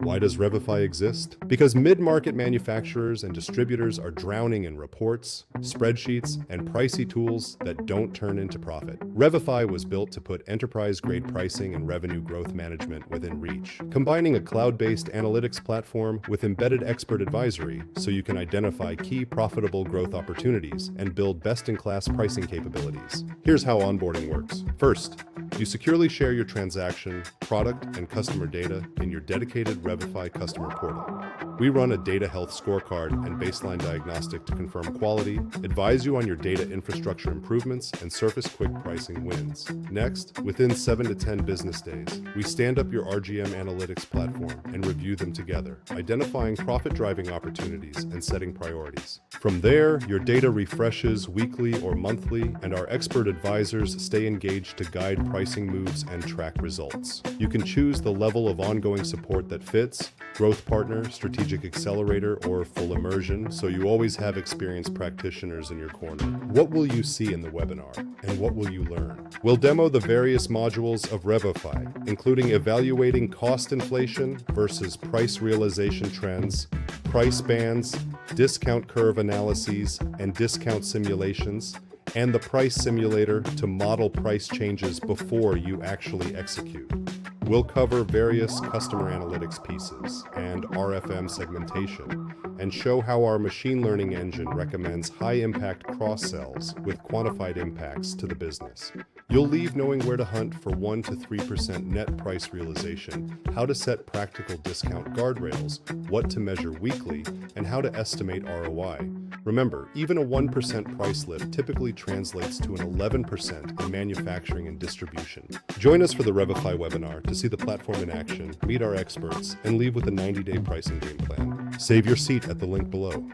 Why does Revify exist? Because mid-market manufacturers and distributors are drowning in reports, spreadsheets, and pricey tools that don't turn into profit. Revify was built to put enterprise-grade pricing and revenue growth management within reach, combining a cloud-based analytics platform with embedded expert advisory so you can identify key profitable growth opportunities and build best-in-class pricing capabilities. Here's how onboarding works. First, you securely share your transaction, product, and customer data in your dedicated Revify customer portal. We run a data health scorecard and baseline diagnostic to confirm quality, advise you on your data infrastructure improvements, and surface quick pricing wins. Next, within 7 to 10 business days, we stand up your RGM analytics platform and review them together, identifying profit-driving opportunities and setting priorities. From there, your data refreshes weekly or monthly, and our expert advisors stay engaged to guide pricing moves and track results. You can choose the level of ongoing support that fits: growth partner, strategic accelerator, or full immersion, so you always have experienced practitioners in your corner. What will you see in the webinar, and what will you learn? We'll demo the various modules of Revify, including evaluating cost inflation versus price realization trends, price bands, discount curve analyses, and discount simulations, and the price simulator to model price changes before you actually execute. We'll cover various customer analytics pieces and RFM segmentation, and show how our machine learning engine recommends high-impact cross-sells with quantified impacts to the business. You'll leave knowing where to hunt for 1 to 3% net price realization, how to set practical discount guardrails, what to measure weekly, and how to estimate ROI. Remember, even a 1% price lift typically translates to an 11% in manufacturing and distribution. Join us for the Revify webinar to see the platform in action, meet our experts, and leave with a 90-day pricing game plan. Save your seat at the link below.